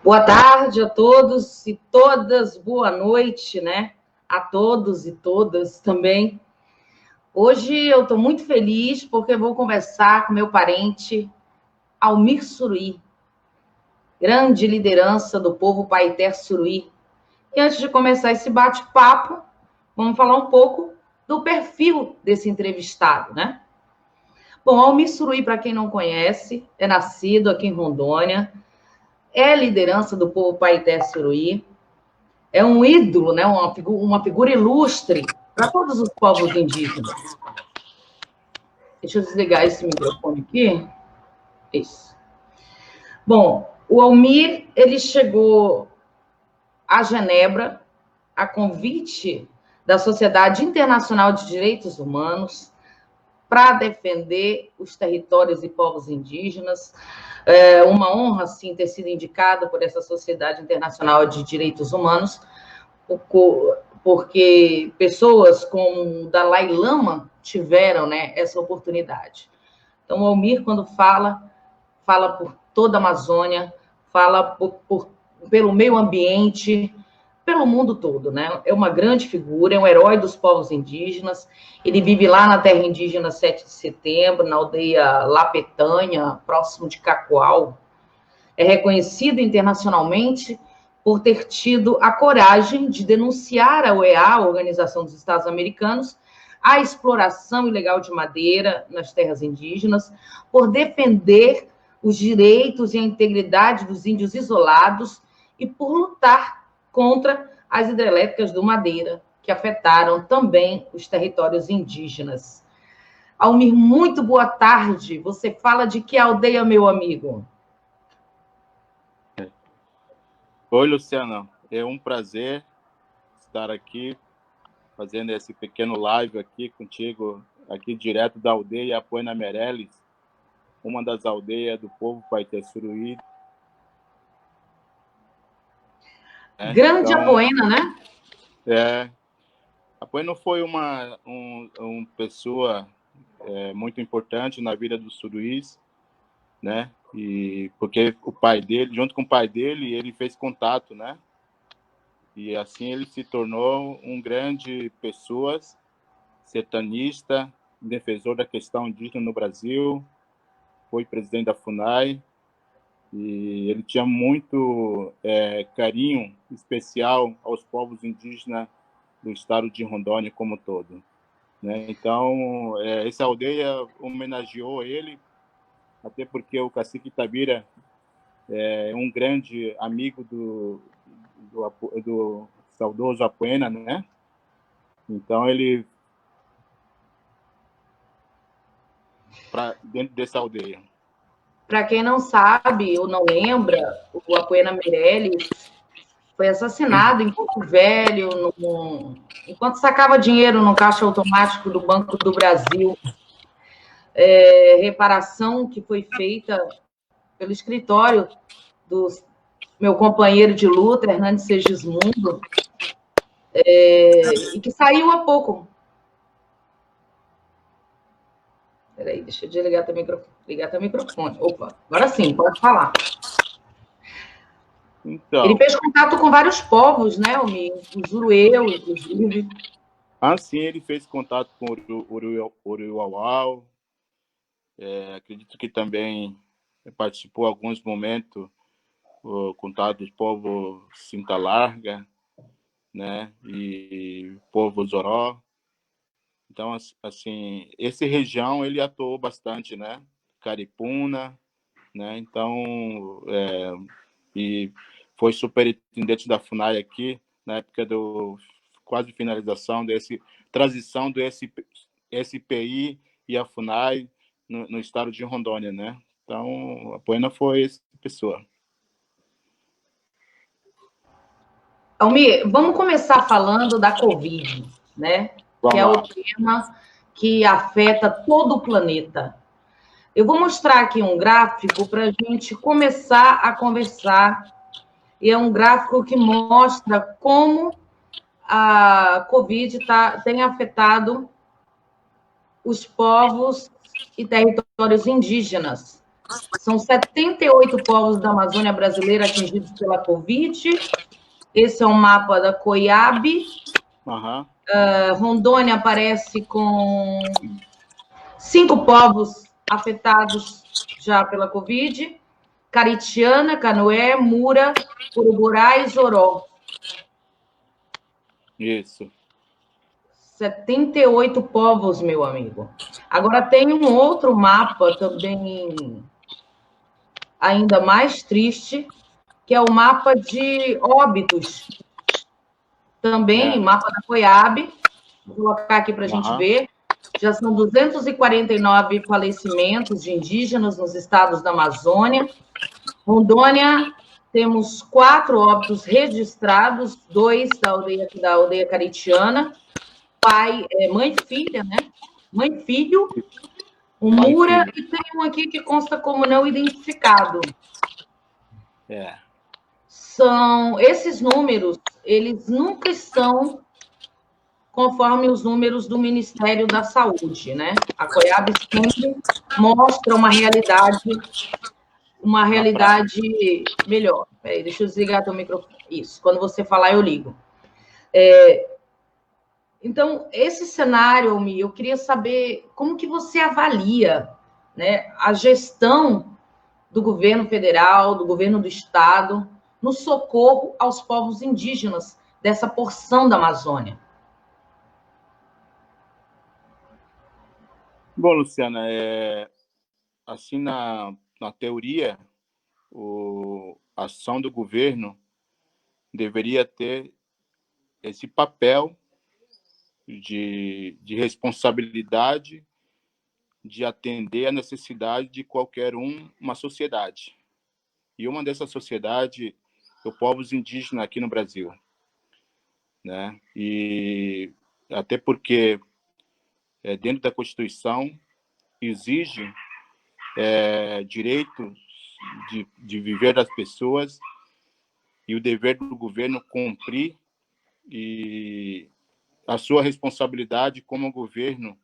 Boa tarde a todos e todas, boa noite, né? A todos e todas também. Hoje eu estou muito feliz porque vou conversar com meu parente Almir Suruí, grande liderança do povo Paité Suruí. E antes de começar esse bate-papo, vamos falar um pouco do perfil desse entrevistado, né? Bom, Almir Suruí, para quem não conhece, é nascido aqui em Rondônia, é liderança do povo Paité Suruí, é um ídolo, né? Uma figura ilustre para todos os povos indígenas. Deixa eu desligar esse microfone aqui. Isso. Bom, o Almir, ele chegou a Genebra a convite da Sociedade Internacional de Direitos Humanos para defender os territórios e povos indígenas. É uma honra, sim, ter sido indicado por essa Sociedade Internacional de Direitos Humanos, porque pessoas como o Dalai Lama tiveram, né, essa oportunidade. Então, o Almir, quando fala por toda a Amazônia, fala pelo meio ambiente, pelo mundo todo, né? É uma grande figura, é um herói dos povos indígenas. Ele vive lá na terra indígena 7 de setembro, na aldeia Lapetanha, próximo de Cacoal. É reconhecido internacionalmente por ter tido a coragem de denunciar a OEA, a Organização dos Estados Americanos, a exploração ilegal de madeira nas terras indígenas, por defender os direitos e a integridade dos índios isolados e por lutar contra as hidrelétricas do Madeira, que afetaram também os territórios indígenas. Almir, muito boa tarde. Você fala de que aldeia, meu amigo? Oi, Luciana. É um prazer estar aqui fazendo esse pequeno live aqui contigo, aqui direto da aldeia Apoena Meireles, uma das aldeias do povo Paité Suruí. Grande então, Apoena, né? Apoena foi uma pessoa muito importante na vida dos suruís, né? E porque o pai dele, junto com o pai dele, ele fez contato, né? E assim ele se tornou um grande pessoa, sertanista, defensor da questão indígena no Brasil, foi presidente da FUNAI, e ele tinha muito carinho especial aos povos indígenas do estado de Rondônia como todo, né? Então, essa aldeia homenageou ele, até porque o cacique Itabira é um grande amigo do saudoso Apoena, né? Então, ele dentro dessa aldeia. Para quem não sabe ou não lembra, o Apoena Meireles foi assassinado em Porto Velho, enquanto sacava dinheiro no caixa automático do Banco do Brasil. Reparação que foi feita pelo escritório do meu companheiro de luta, Hernandes Segismundo, e que saiu há pouco. Peraí, deixa eu desligar teu microfone. Opa, agora sim, pode falar. Então, ele fez contato com vários povos, né, o Jurueu, inclusive. Sim, ele fez contato com o Uruauau. Acredito que também participou em alguns momentos o contato do povo Cinta Larga, né, e povo Zoró. Então, assim, essa região ele atuou bastante, né, Caripuna, né, então, e foi superintendente da FUNAI aqui, na época do quase finalização transição do SPI e a FUNAI no estado de Rondônia, né? Então, a Apoena foi essa pessoa. Almir, vamos começar falando da Covid, né? Que é o tema que afeta todo o planeta. Eu vou mostrar aqui um gráfico para a gente começar a conversar. E é um gráfico que mostra como a Covid tem afetado os povos e territórios indígenas São 78 povos da Amazônia brasileira atingidos pela Covid. Esse é um mapa da COIAB. Aham. Rondônia aparece com 5 povos afetados já pela Covid. Caritiana, Canoé, Mura, Uruburá e Joró. Isso. 78 povos, meu amigo. Agora tem um outro mapa também ainda mais triste, que é o mapa de óbitos. Também, mapa da COIAB. Vou colocar aqui para a gente ver. Já são 249 falecimentos de indígenas nos estados da Amazônia. Rondônia, temos 4 óbitos registrados, 2 da aldeia caritiana, mãe e filha, né? Mãe e filho, um Mura, e tem um aqui que consta como não identificado. São esses números, eles nunca estão conforme os números do Ministério da Saúde, né? A COIAB sempre mostra uma realidade melhor. Peraí, deixa eu desligar teu microfone. Isso, quando você falar, eu ligo. Então, esse cenário, Almi, eu queria saber como que você avalia, né, a gestão do governo federal, do governo do estado, no socorro aos povos indígenas dessa porção da Amazônia. Bom, Luciana, assim, na teoria, a ação do governo deveria ter esse papel de responsabilidade de atender a necessidade de qualquer uma sociedade. E uma dessas sociedades é os povos indígenas aqui no Brasil, né? E até porque dentro da Constituição exige direitos de viver das pessoas e o dever do governo cumprir e a sua responsabilidade como governo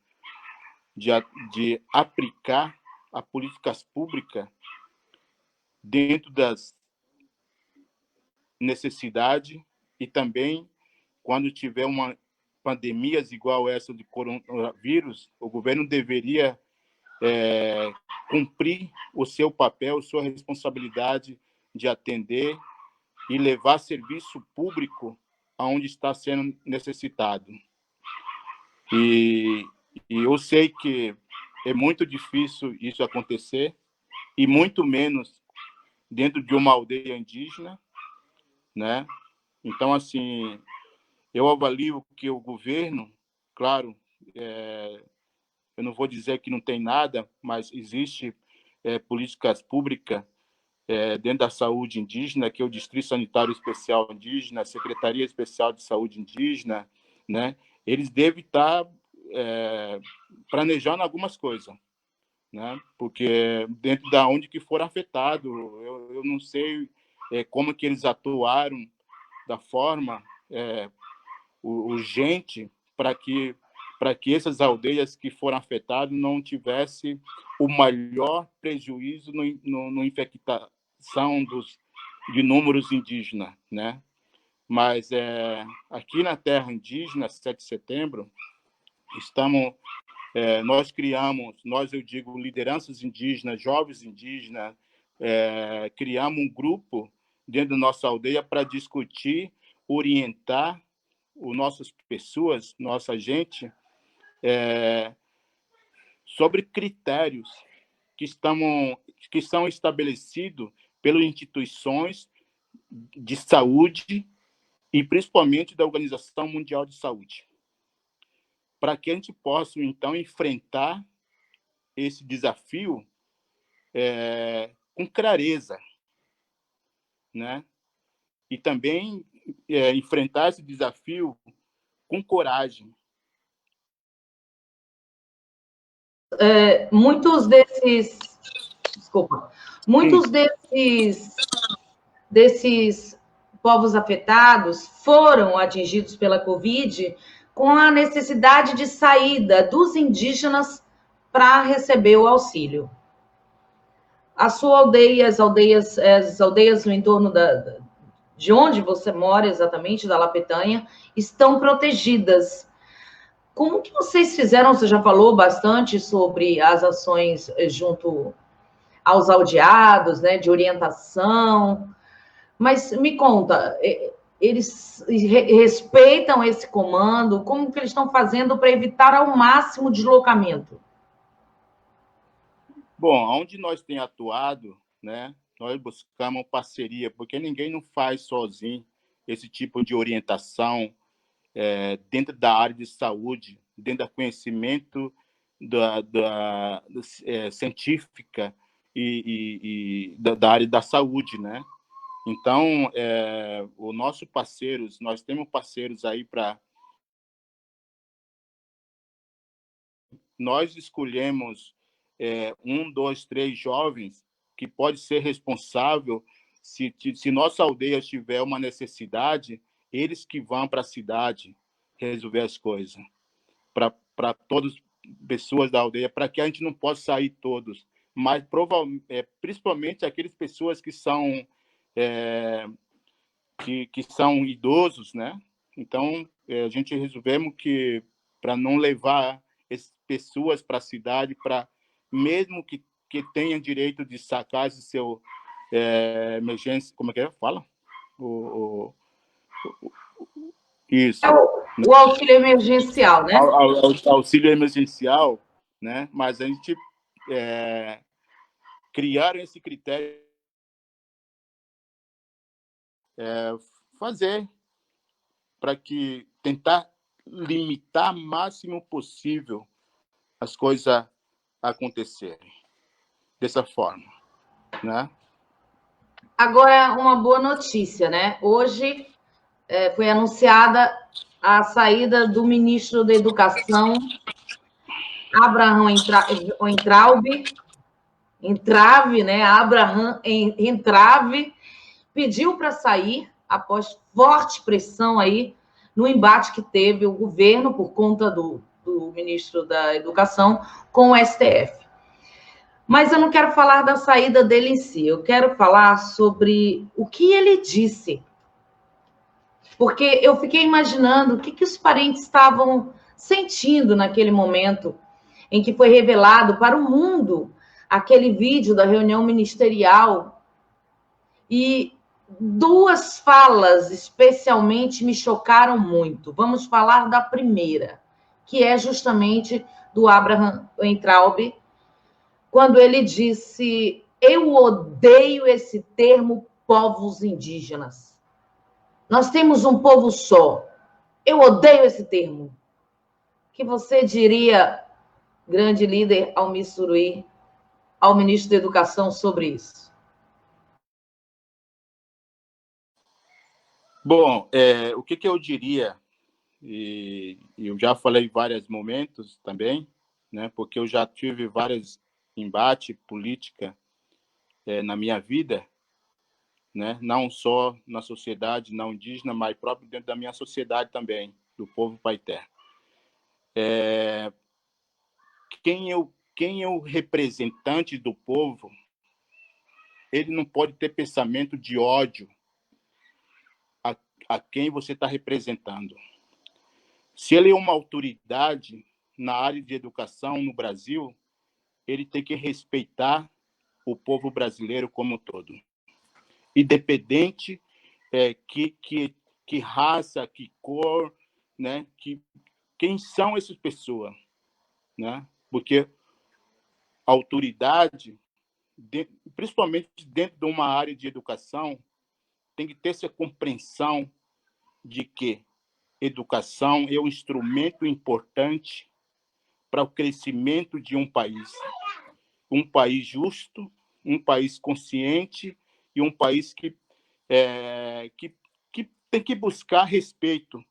de aplicar as políticas públicas dentro das necessidades e também quando tiver uma pandemia igual essa de coronavírus, o governo deveria cumprir o seu papel, sua responsabilidade de atender e levar serviço público aonde está sendo necessitado. E eu sei que é muito difícil isso acontecer, e muito menos dentro de uma aldeia indígena, né? Então, assim, eu avalio que o governo, claro, eu não vou dizer que não tem nada, mas existe políticas públicas dentro da saúde indígena, que é o Distrito Sanitário Especial Indígena, a Secretaria Especial de Saúde Indígena, né? Eles devem estar planejando algumas coisas, né? Porque dentro da onde que for afetado, eu não sei como que eles atuaram da forma urgente para que essas aldeias que foram afetadas não tivessem o maior prejuízo no infectação de números indígenas, né? Mas aqui na terra indígena, 7 de setembro, eu digo, lideranças indígenas, jovens indígenas, criamos um grupo dentro da nossa aldeia para discutir, orientar nossas pessoas, nossa gente, sobre critérios que são estabelecidos pelas instituições de saúde e principalmente da Organização Mundial de Saúde, para que a gente possa, então, enfrentar esse desafio com clareza, né? E também enfrentar esse desafio com coragem. Muitos desses povos afetados foram atingidos pela Covid com a necessidade de saída dos indígenas para receber o auxílio. a sua aldeia, as aldeias no entorno de onde você mora exatamente, da Lapetanha, estão protegidas. Como que vocês fizeram? Você já falou bastante sobre as ações junto aos aldeados, né, de orientação, mas me conta, eles respeitam esse comando? Como que eles estão fazendo para evitar ao máximo deslocamento? Bom, onde nós temos atuado, né, nós buscamos parceria, porque ninguém não faz sozinho esse tipo de orientação dentro da área de saúde, dentro do conhecimento científica e da área da saúde, né? Então, o nosso parceiros, nós temos parceiros aí para... Nós escolhemos 1, 2, 3 jovens que pode ser responsável se nossa aldeia tiver uma necessidade, eles que vão para a cidade resolver as coisas, para todas as pessoas da aldeia, para que a gente não possa sair todos, mas principalmente aquelas pessoas que são que são idosos, né? Então, a gente resolvemos que, para não levar essas pessoas para a cidade, mesmo que tenham direito de sacar esse seu emergência, como é que fala? Isso. O auxílio emergencial, né? Auxílio emergencial, né? Mas a gente criaram esse critério fazer para que tentar limitar o máximo possível as coisas acontecerem dessa forma, né? Agora, uma boa notícia, né? Hoje foi anunciada a saída do ministro da Educação, Abraham Entrave, né? Abraham Entrave, pediu para sair após forte pressão aí no embate que teve o governo por conta do ministro da Educação com o STF. Mas eu não quero falar da saída dele em si, eu quero falar sobre o que ele disse. Porque eu fiquei imaginando o que os parentes estavam sentindo naquele momento em que foi revelado para o mundo aquele vídeo da reunião ministerial. E duas falas especialmente me chocaram muito. Vamos falar da primeira, que é justamente do Abraham Weintraub, quando ele disse: eu odeio esse termo povos indígenas. Nós temos um povo só. Eu odeio esse termo. O que você diria, grande líder Almir Suruí, ao ministro da Educação sobre isso? Bom, o que eu diria, e eu já falei em vários momentos também, né, porque eu já tive vários embates políticos na minha vida, né, não só na sociedade não indígena, mas próprio dentro da minha sociedade também, do povo Pai Terra. Quem é o representante do povo, ele não pode ter pensamento de ódio a quem você está representando. Se ele é uma autoridade na área de educação no Brasil, ele tem que respeitar o povo brasileiro como um todo. Independente que raça, que cor, né? Quem são essas pessoas, né? Porque a autoridade, principalmente dentro de uma área de educação, tem que ter essa compreensão de que educação é um instrumento importante para o crescimento de um país justo, um país consciente e um país que tem que buscar respeito,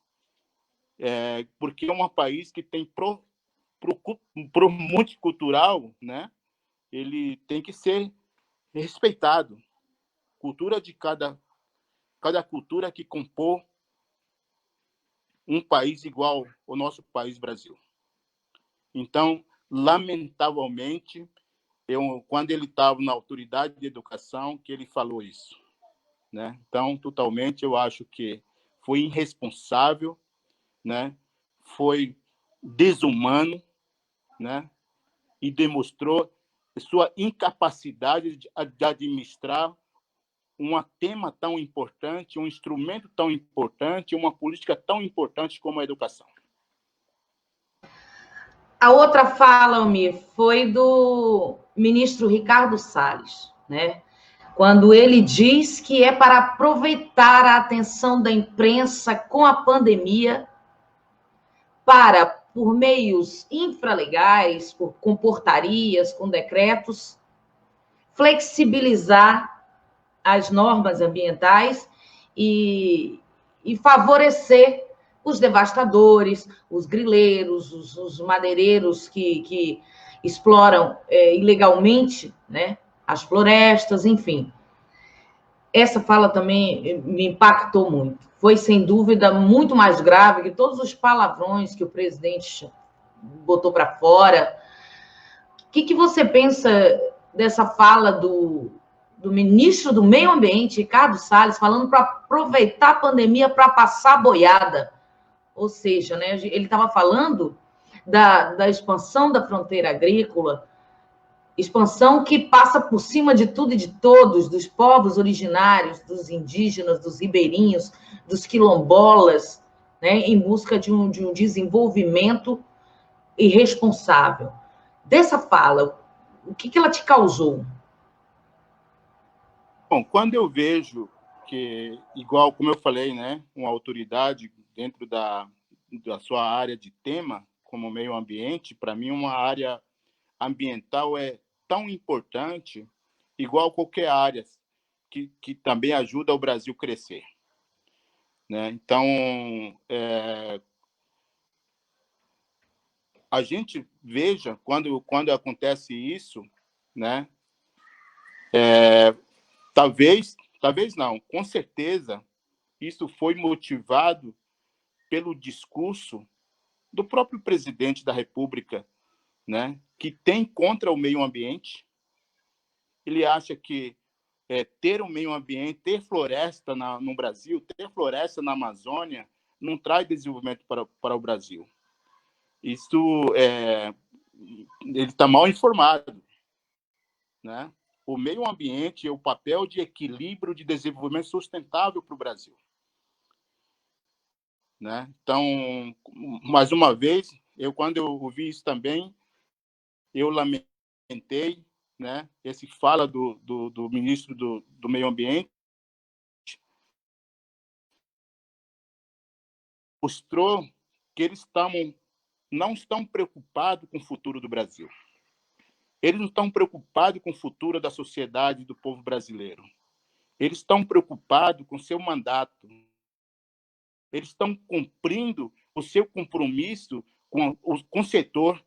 porque é um país que tem pro multicultural, né? Ele tem que ser respeitado. Cultura de cada cultura que compõe um país igual ao nosso país Brasil. Então, lamentavelmente, quando ele estava na autoridade de educação, que ele falou isso, né? Então, totalmente, eu acho que foi irresponsável, né? Foi desumano, né? E demonstrou sua incapacidade de administrar um tema tão importante, um instrumento tão importante, uma política tão importante como a educação. A outra fala, Almir, foi do ministro Ricardo Salles, né? Quando ele diz que é para aproveitar a atenção da imprensa com a pandemia para, por meios infralegais, com portarias, com decretos, flexibilizar as normas ambientais e favorecer os devastadores, os grileiros, os madeireiros que exploram ilegalmente, né, as florestas, enfim. Essa fala também me impactou muito. Foi, sem dúvida, muito mais grave que todos os palavrões que o presidente botou para fora. O que você pensa dessa fala do ministro do Meio Ambiente, Ricardo Salles, falando para aproveitar a pandemia para passar boiada? Ou seja, né, ele estava falando da expansão da fronteira agrícola, expansão que passa por cima de tudo e de todos, dos povos originários, dos indígenas, dos ribeirinhos, dos quilombolas, né, em busca de um desenvolvimento irresponsável. Dessa fala, o que ela te causou? Bom, quando eu vejo que, igual como eu falei, né, uma autoridade dentro da sua área de tema, como meio ambiente, para mim uma área ambiental é tão importante, igual qualquer área, que também ajuda o Brasil a crescer, né? Então, a gente veja, quando acontece isso, né? Talvez não, com certeza, isso foi motivado pelo discurso do próprio presidente da República, né, que tem contra o meio ambiente. Ele acha que ter um meio ambiente, ter floresta no Brasil, ter floresta na Amazônia, não traz desenvolvimento para o Brasil. Isso ele está mal informado, né? O meio ambiente é o papel de equilíbrio de desenvolvimento sustentável para o Brasil, né? Então, mais uma vez, quando eu ouvi isso também, eu lamentei, né? Esse fala do ministro do Meio Ambiente mostrou que eles não estão preocupados com o futuro do Brasil. Eles não estão preocupados com o futuro da sociedade do povo brasileiro. Eles estão preocupados com o seu mandato. Eles estão cumprindo o seu compromisso com o setor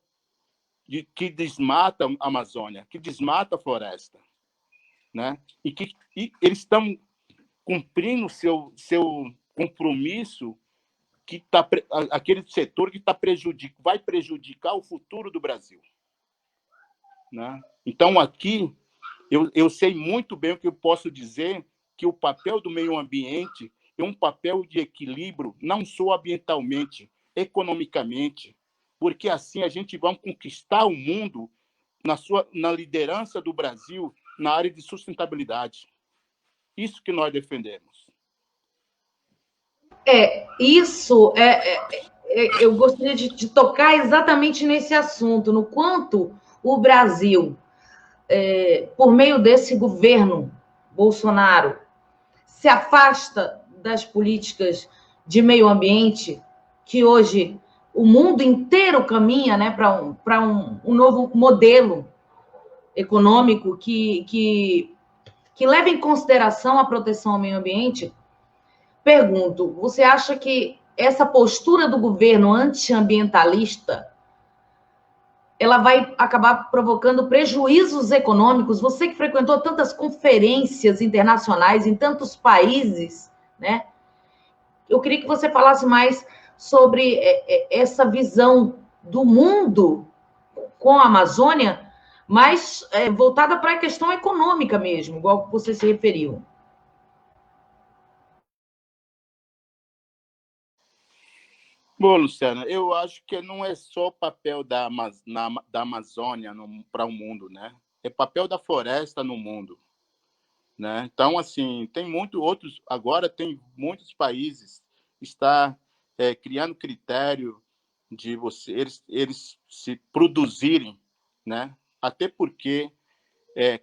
que desmata a Amazônia, que desmata a floresta, né? E eles estão cumprindo o seu compromisso, aquele setor que vai prejudicar o futuro do Brasil, né? Então, aqui, eu sei muito bem o que eu posso dizer, que o papel do meio ambiente é um papel de equilíbrio, não só ambientalmente, economicamente, porque assim a gente vai conquistar o mundo na liderança do Brasil na área de sustentabilidade. Isso que nós defendemos. Eu gostaria de tocar exatamente nesse assunto, no quanto o Brasil, por meio desse governo Bolsonaro, se afasta das políticas de meio ambiente que hoje o mundo inteiro caminha, né, para um novo modelo econômico que leva em consideração a proteção ao meio ambiente. Pergunto, você acha que essa postura do governo antiambientalista ela vai acabar provocando prejuízos econômicos? Você que frequentou tantas conferências internacionais em tantos países, né? Eu queria que você falasse mais sobre essa visão do mundo com a Amazônia, mas voltada para a questão econômica mesmo, igual você se referiu. Bom, Luciana, eu acho que não é só o papel da Amazônia para o mundo, né? É papel da floresta no mundo, né? Então, assim, tem agora tem muitos países está criando critério de eles se produzirem, né? Até porque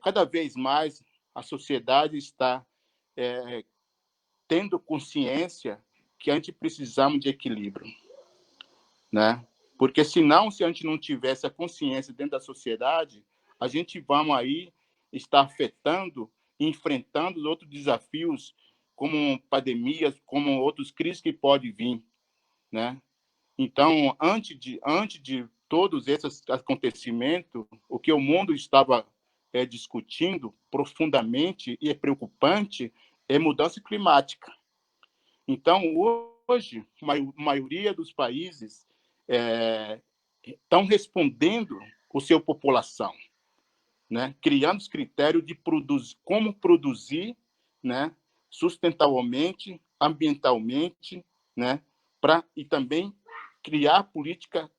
cada vez mais a sociedade está tendo consciência que a gente precisamos de equilíbrio, né? Porque senão, se a gente não tivesse a consciência dentro da sociedade, a gente vai aí estar afetando, enfrentando outros desafios, como pandemias, como outros crises que podem vir, né? Então, antes de todos esses acontecimentos, o que o mundo estava discutindo profundamente e é preocupante é mudança climática. Então, hoje, a maioria dos países estão respondendo a sua população, né? Criando os critérios de como produzir, né? Sustentavelmente, ambientalmente, né? E também criar política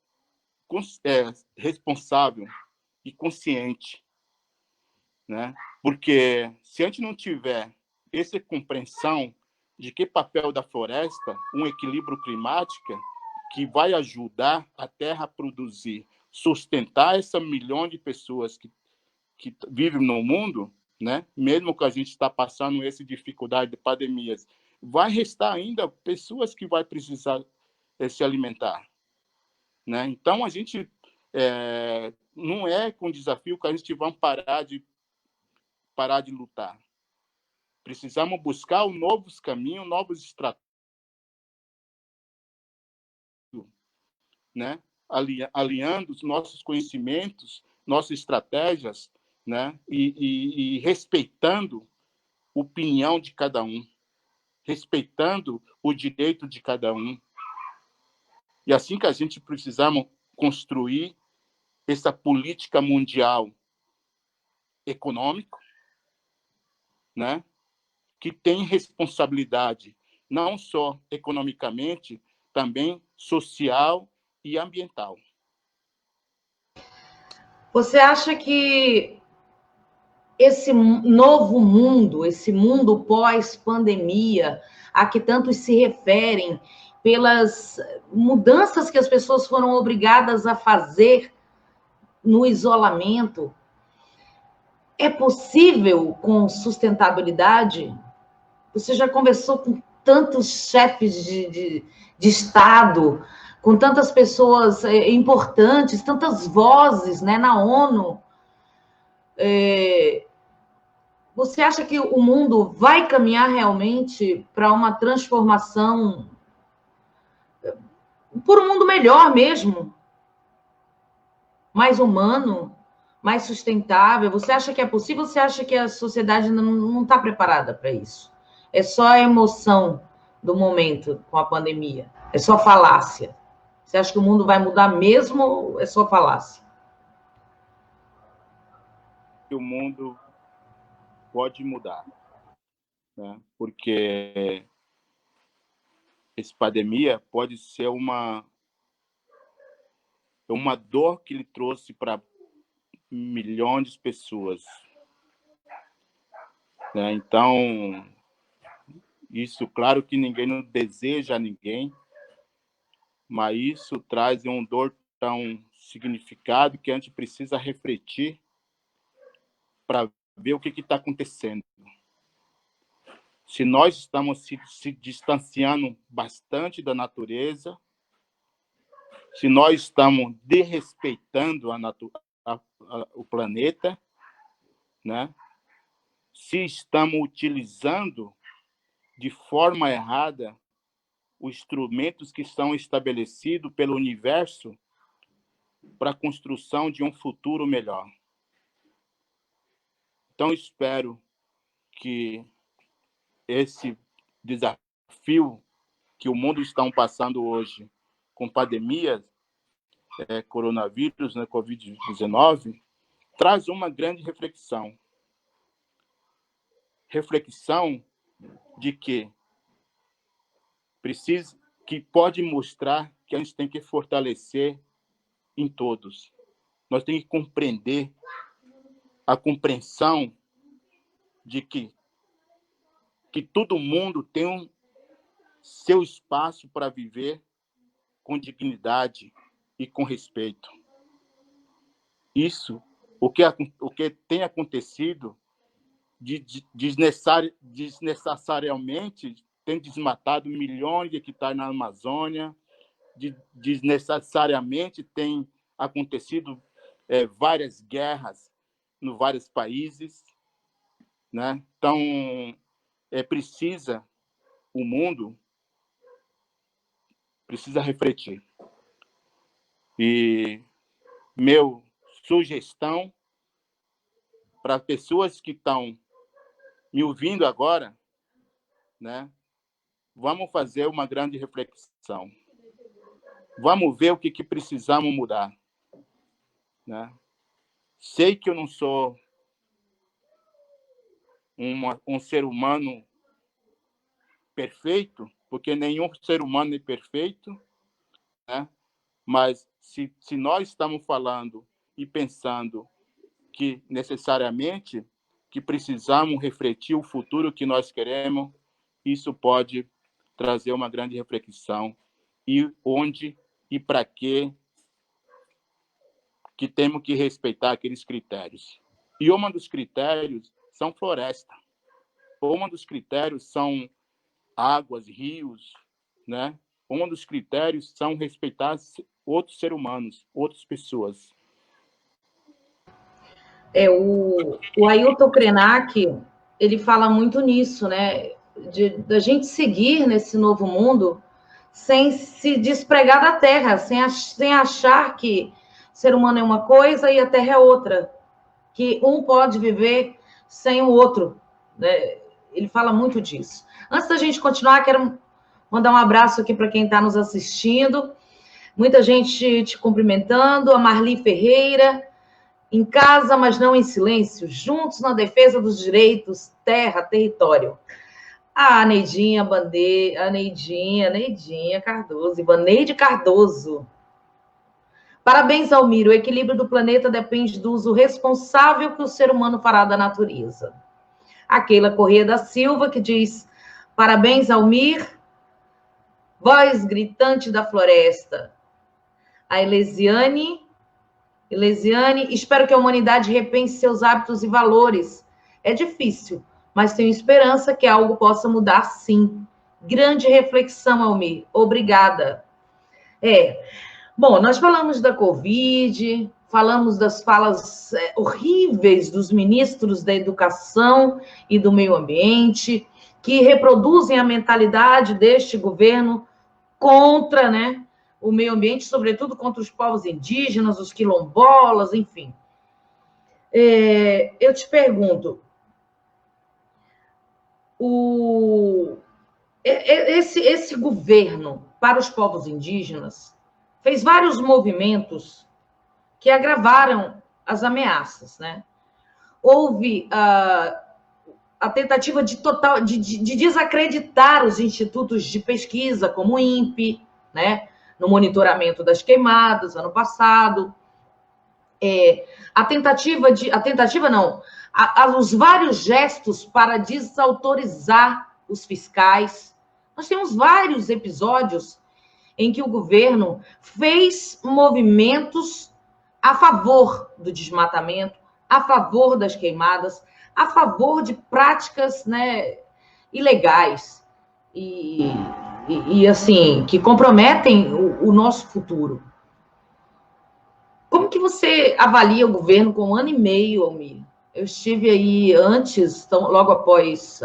responsável e consciente, né? Porque se a gente não tiver essa compreensão de que papel da floresta, um equilíbrio climático que vai ajudar a Terra a produzir, sustentar essa milhão de pessoas que vivem no mundo, né? Mesmo que a gente está passando essa dificuldade de pandemias, vai restar ainda pessoas que vai precisar se alimentar, né? Então a gente não é com desafio que a gente vai parar de lutar. Precisamos buscar novos caminhos, novos estratégias, né? Alinhando os nossos conhecimentos, nossas estratégias, né? E respeitando a opinião de cada um, respeitando o direito de cada um. E assim que a gente precisamos construir essa política mundial econômica, né? Que tem responsabilidade não só economicamente, também social e ambiental. Você acha que esse novo mundo, esse mundo pós-pandemia, a que tantos se referem, pelas mudanças que as pessoas foram obrigadas a fazer no isolamento, é possível com sustentabilidade? Você já conversou com tantos chefes de Estado, com tantas pessoas importantes, tantas vozes, né, na ONU. Você acha que o mundo vai caminhar realmente para uma transformação, por um mundo melhor mesmo, mais humano, mais sustentável? Você acha que é possível ou você acha que a sociedade não está preparada para isso? É só a emoção do momento com a pandemia? É só falácia? Você acha que o mundo vai mudar mesmo ou é só falácia? O mundo pode mudar, né? Porque essa pandemia pode ser uma dor que ele trouxe para milhões de pessoas, né? Então, isso, claro que ninguém não deseja a ninguém, mas isso traz um dor tão significado que a gente precisa refletir para ver o que está acontecendo. Se nós estamos se distanciando bastante da natureza, se nós estamos desrespeitando o planeta, né? Se estamos utilizando de forma errada os instrumentos que são estabelecidos pelo universo para a construção de um futuro melhor. Então, espero que esse desafio que o mundo está passando hoje, com pandemias, coronavírus, né, Covid-19, traz uma grande reflexão. Reflexão de que pode mostrar que a gente tem que fortalecer em todos. Nós temos que compreender a compreensão de que todo mundo tem seu espaço para viver com dignidade e com respeito. Isso, o que tem acontecido, desnecessariamente tem desmatado milhões de hectares na Amazônia, desnecessariamente tem acontecido várias guerras em vários países, né? Então, o mundo precisa refletir. E meu sugestão para pessoas que estão me ouvindo agora, né? Vamos fazer uma grande reflexão. Vamos ver o que precisamos mudar, né? Sei que eu não sou um ser humano perfeito, porque nenhum ser humano é perfeito, né? Mas se nós estamos falando e pensando que necessariamente que precisamos refletir o futuro que nós queremos, isso pode trazer uma grande reflexão e onde e para que temos que respeitar aqueles critérios. E um dos critérios são floresta. Um dos critérios são águas, rios, né? Um dos critérios são respeitar outros seres humanos, outras pessoas. O Ailton Krenak, ele fala muito nisso, né? Da gente seguir nesse novo mundo sem se despregar da terra, sem achar que o ser humano é uma coisa e a terra é outra, que um pode viver sem o outro, né? Ele fala muito disso. Antes da gente continuar, quero mandar um abraço aqui para quem está nos assistindo. Muita gente te cumprimentando. A Marli Ferreira, em casa, mas não em silêncio, juntos na defesa dos direitos, terra, território. A Neidinha Cardoso, Ivaneide Cardoso. Parabéns, Almir. O equilíbrio do planeta depende do uso responsável que o ser humano fará da natureza. A Keila Corrêa da Silva, que diz: parabéns, Almir, voz gritante da floresta. A Elesiane, espero que a humanidade repense seus hábitos e valores. É difícil, mas tenho esperança que algo possa mudar, sim. Grande reflexão, Almir. Obrigada. Bom, nós falamos da Covid, falamos das falas horríveis dos ministros da Educação e do Meio Ambiente, que reproduzem a mentalidade deste governo contra, né, o meio ambiente, sobretudo contra os povos indígenas, os quilombolas, enfim. Eu te pergunto, esse governo para os povos indígenas fez vários movimentos que agravaram as ameaças, né? Houve a tentativa de desacreditar os institutos de pesquisa, como o INPE, né? No monitoramento das queimadas, ano passado. Os vários gestos para desautorizar os fiscais. Nós temos vários episódios em que o governo fez movimentos a favor do desmatamento, a favor das queimadas, a favor de práticas, né, ilegais e assim, que comprometem o nosso futuro. Como que você avalia o governo com 1 ano e meio, Almir? Eu estive aí antes, logo após,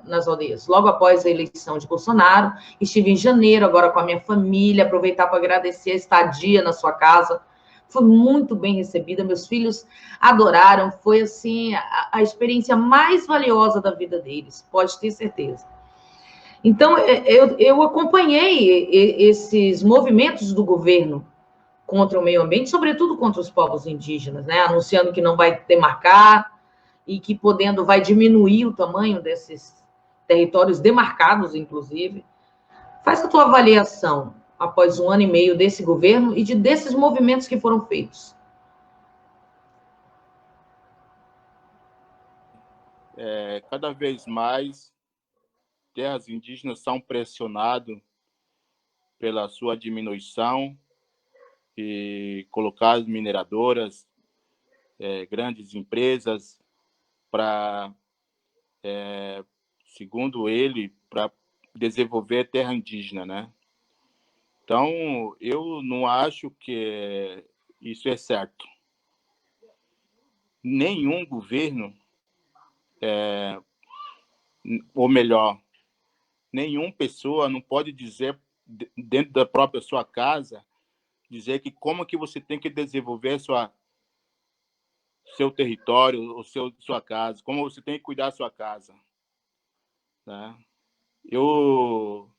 nas aldeias, logo após a eleição de Bolsonaro, estive em janeiro, agora com a minha família, aproveitar para agradecer a estadia na sua casa. Foi muito bem recebida, meus filhos adoraram, foi, assim, a experiência mais valiosa da vida deles, pode ter certeza. Então, eu acompanhei esses movimentos do governo contra o meio ambiente, sobretudo contra os povos indígenas, né? Anunciando que não vai demarcar e que podendo vai diminuir o tamanho desses territórios demarcados, inclusive. Faz a tua avaliação após 1 ano e meio desse governo e desses movimentos que foram feitos. Cada vez mais, terras indígenas são pressionadas pela sua diminuição e colocar as mineradoras, grandes empresas, para, segundo ele, para desenvolver terra indígena, né? Então, eu não acho que isso é certo. Nenhum governo, ou melhor, nenhuma pessoa não pode dizer, dentro da própria sua casa, dizer que como que você tem que desenvolver seu território, sua casa, como você tem que cuidar da sua casa, né? Eu,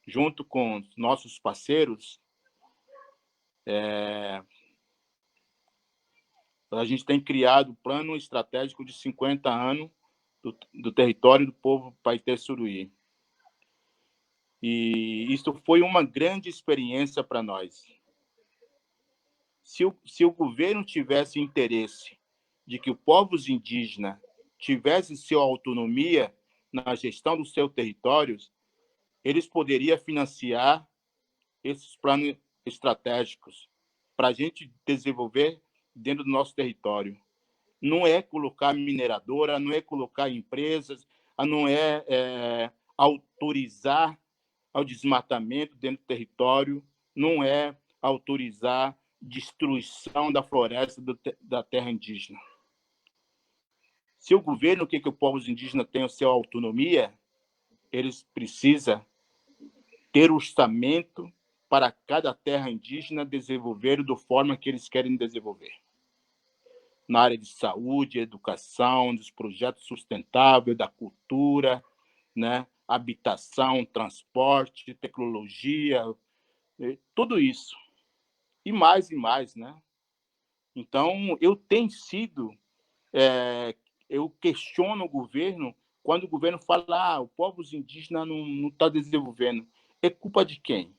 junto com nossos parceiros, a gente tem criado um plano estratégico de 50 anos do território do povo Paité-Suruí. E isso foi uma grande experiência para nós. Se o governo tivesse interesse de que os povos indígenas tivessem sua autonomia na gestão dos seus territórios, eles poderiam financiar esses planos estratégicos para a gente desenvolver dentro do nosso território. Não é colocar mineradora, não é colocar empresas, não é autorizar ao desmatamento dentro do território, não é autorizar destruição da floresta da terra indígena. Se o governo quer que os povos indígenas tenham sua autonomia, eles precisam ter orçamento para cada terra indígena desenvolver da forma que eles querem desenvolver. Na área de saúde, educação, dos projetos sustentáveis, da cultura, né? Habitação, transporte, tecnologia, tudo isso. E mais, né? Então, eu questiono o governo quando o governo fala o povo indígena não está desenvolvendo. É culpa de quem?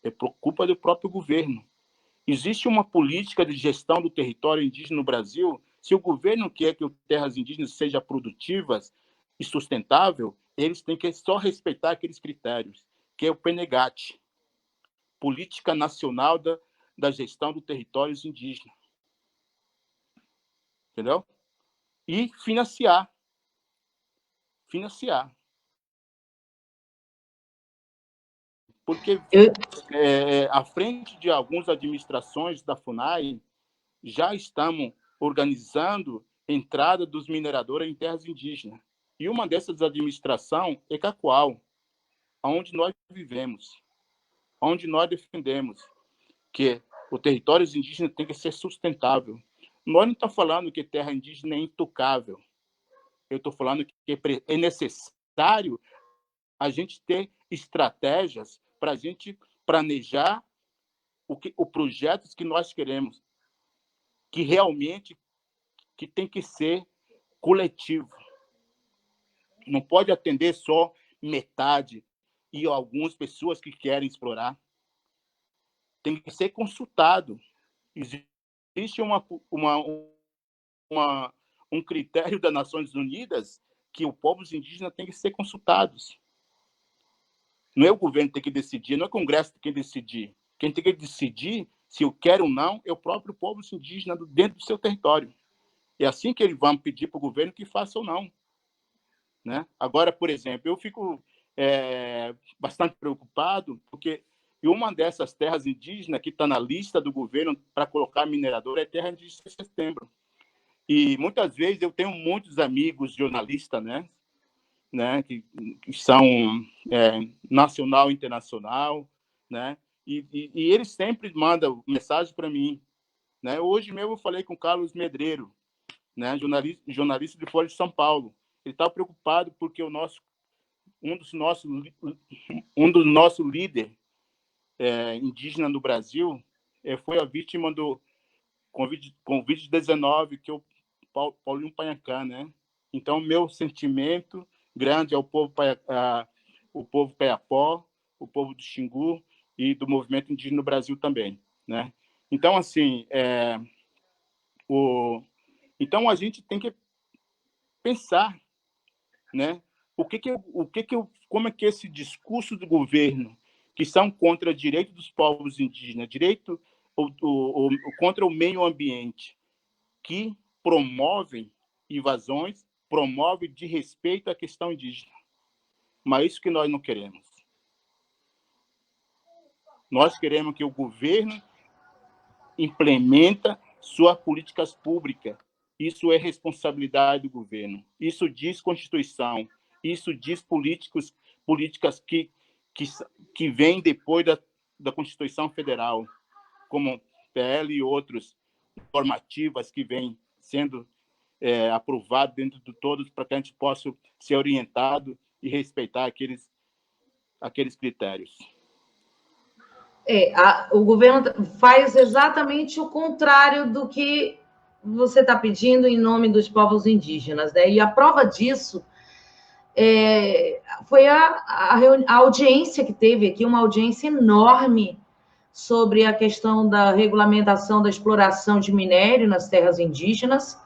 É por culpa do próprio governo. Existe uma política de gestão do território indígena no Brasil. Se o governo quer que as terras indígenas sejam produtivas e sustentáveis, eles têm que só respeitar aqueles critérios, que é o PNGAT, Política Nacional da Gestão dos Territórios Indígenas. Entendeu? E financiar. Porque à frente de algumas administrações da FUNAI, já estamos organizando entrada dos mineradores em terras indígenas. E uma dessas administrações é Cacoal, onde nós vivemos, onde nós defendemos que o território indígena tem que ser sustentável. Nós não estamos falando que terra indígena é intocável. Eu estou falando que é necessário a gente ter estratégias para a gente planejar os projetos que nós queremos, que realmente que tem que ser coletivo. Não pode atender só metade e algumas pessoas que querem explorar. Tem que ser consultado. Existe um critério das Nações Unidas que os povos indígenas têm que ser consultados. Não é o governo que tem que decidir, não é o Congresso que tem que decidir. Quem tem que decidir se eu quero ou não é o próprio povo indígena dentro do seu território. É assim que eles vão pedir para o governo que faça ou não. Né? Agora, por exemplo, eu fico bastante preocupado porque uma dessas terras indígenas que está na lista do governo para colocar minerador é terra indígena de Setembro. E muitas vezes eu tenho muitos amigos jornalistas, né, que são nacional e internacional, né, e eles sempre mandam mensagem para mim. Né? Hoje mesmo eu falei com o Carlos Medreiro, né, jornalista de Folha de São Paulo. Ele está preocupado porque um dos nossos líderes indígena no Brasil foi a vítima do Covid-19, que é o Paulinho Pagnacá, né? Então, meu sentimento grande ao povo o povo Kayapó, o povo do Xingu e do movimento indígena no Brasil também, né? Então, assim, então a gente tem que pensar, né? Como é que esse discurso do governo, que são contra o direito dos povos indígenas, contra o meio ambiente, que promovem invasões, promovem desrespeito à questão indígena. Mas isso que nós não queremos. Nós queremos que o governo implementa suas políticas públicas. Isso é responsabilidade do governo. Isso diz Constituição. Isso diz políticas que vêm depois da Constituição Federal, como PL e outros normativas que vêm sendo aprovados dentro de todos, para que a gente possa ser orientado e respeitar aqueles critérios. O governo faz exatamente o contrário do que você está pedindo em nome dos povos indígenas, né? E a prova disso foi a audiência que teve aqui, uma audiência enorme sobre a questão da regulamentação da exploração de minério nas terras indígenas,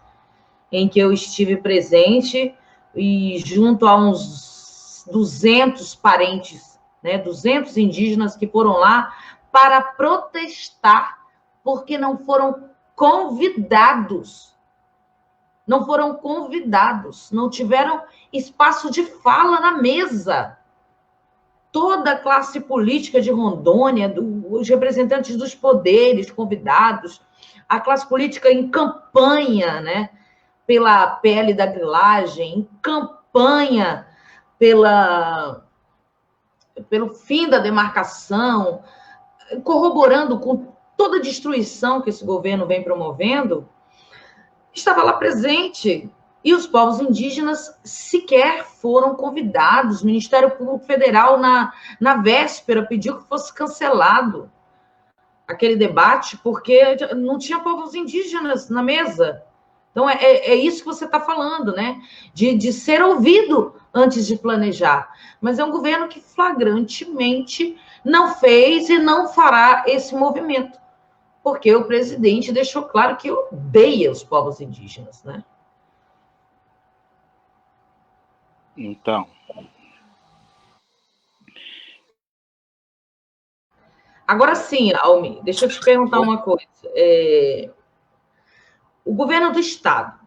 em que eu estive presente, e junto a uns 200 parentes, né, 200 indígenas que foram lá para protestar, porque não foram convidados. Não foram convidados, não tiveram espaço de fala na mesa. Toda a classe política de Rondônia, os representantes dos poderes convidados, a classe política em campanha, né, pela pele da grilagem, em campanha pelo fim da demarcação, corroborando com toda a destruição que esse governo vem promovendo, estava lá presente. E os povos indígenas sequer foram convidados. O Ministério Público Federal, na véspera, pediu que fosse cancelado aquele debate, porque não tinha povos indígenas na mesa. Então, é isso que você está falando, né? De ser ouvido antes de planejar. Mas é um governo que flagrantemente não fez e não fará esse movimento, porque o presidente deixou claro que odeia os povos indígenas, né? Então. Agora sim, Almi, deixa eu te perguntar uma coisa. O governo do Estado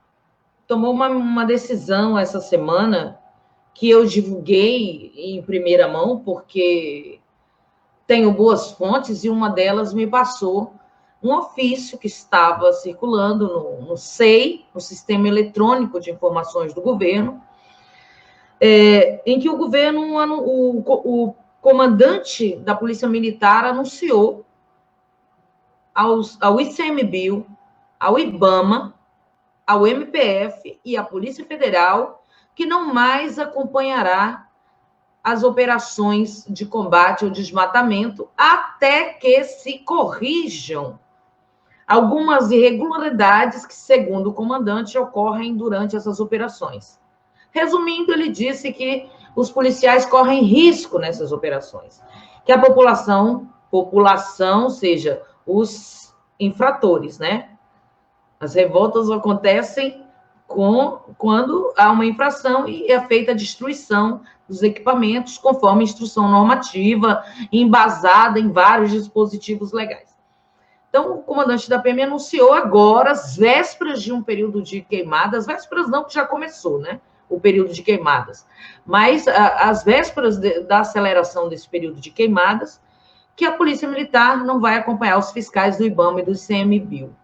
tomou uma decisão essa semana que eu divulguei em primeira mão, porque tenho boas fontes, e uma delas me passou um ofício que estava circulando no SEI, no Sistema Eletrônico de Informações do Governo, em que o governo, o comandante da Polícia Militar anunciou ao ICMBio, ao IBAMA, ao MPF e à Polícia Federal que não mais acompanhará as operações de combate ao desmatamento até que se corrijam algumas irregularidades que, segundo o comandante, ocorrem durante essas operações. Resumindo, ele disse que os policiais correm risco nessas operações, que a população, ou seja, os infratores, né? As revoltas acontecem quando há uma infração e é feita a destruição dos equipamentos conforme instrução normativa, embasada em vários dispositivos legais. Então, o comandante da PM anunciou agora, às vésperas de um período de queimadas, vésperas não, que já começou, né? O período de queimadas, mas às vésperas da aceleração desse período de queimadas, que a Polícia Militar não vai acompanhar os fiscais do IBAMA e do ICMBio.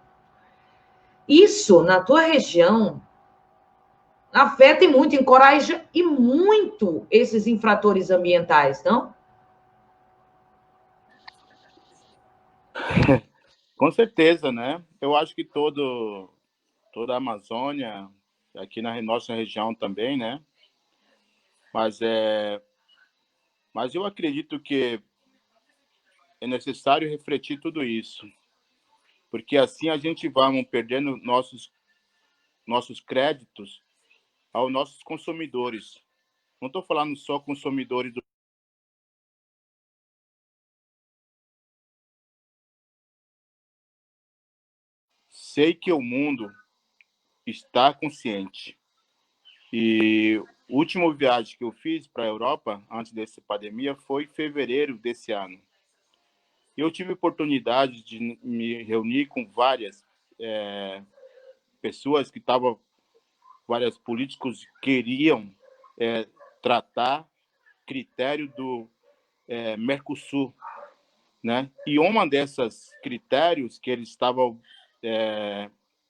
Isso, na tua região, afeta e muito, encoraja e muito esses infratores ambientais, não? Com certeza, né? Eu acho que toda a Amazônia, aqui na nossa região também, né? Mas eu acredito que é necessário refletir tudo isso, porque assim a gente vai perdendo nossos créditos aos nossos consumidores. Não estou falando só consumidores do... Sei que o mundo está consciente. E a última viagem que eu fiz para a Europa, antes dessa pandemia, foi em fevereiro desse ano. Eu tive oportunidade de me reunir com várias pessoas que estavam, vários políticos queriam tratar critério do Mercosul, né? E uma dessas critérios que eles estavam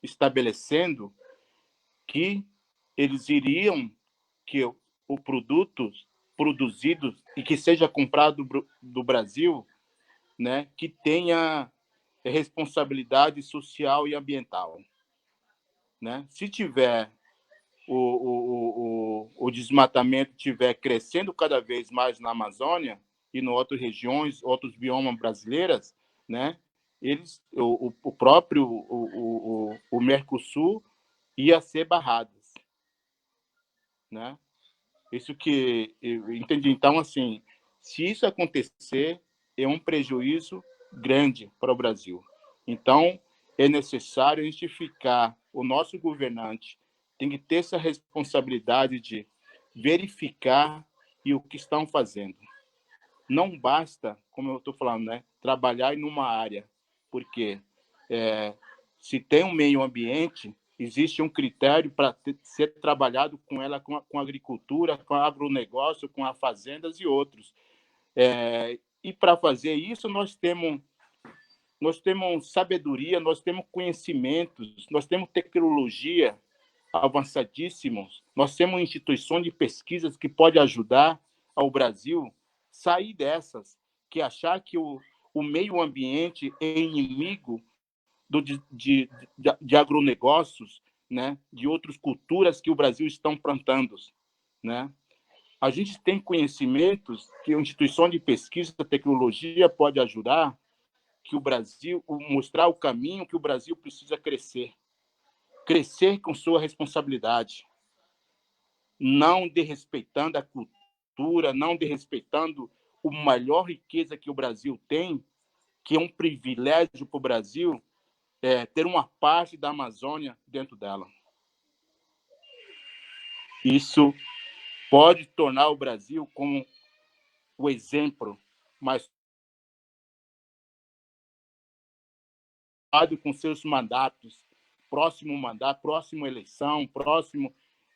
estabelecendo que eles iriam que o produto produzido e que seja comprado do Brasil, né, que tenha responsabilidade social e ambiental, né? Se tiver o desmatamento tiver crescendo cada vez mais na Amazônia e em outras regiões, outros biomas brasileiras, né? O próprio o Mercosul ia ser barrado, né? Isso que eu entendi. Então, assim, se isso acontecer, é um prejuízo grande para o Brasil. Então, é necessário identificar o nosso governante, tem que ter essa responsabilidade de verificar e o que estão fazendo. Não basta, como eu estou falando, né, trabalhar em uma área, porque se tem um meio ambiente, existe um critério para ser trabalhado com ela, com a agricultura, com o agronegócio, com as fazendas e outros. E para fazer isso, nós temos sabedoria, nós temos conhecimentos, nós temos tecnologia avançadíssimos, nós temos instituições de pesquisas que podem ajudar ao Brasil sair dessas, que achar que o meio ambiente é inimigo de agronegócios, né, de outras culturas que o Brasil estão plantando, né? A gente tem conhecimentos que a instituição de pesquisa e tecnologia pode ajudar, que o Brasil mostrar o caminho que o Brasil precisa crescer com sua responsabilidade, não desrespeitando a cultura, não desrespeitando a maior riqueza que o Brasil tem, que é um privilégio para o Brasil, ter uma parte da Amazônia dentro dela. Isso pode tornar o Brasil como o exemplo mais com seus mandatos, próximo mandato, próxima eleição,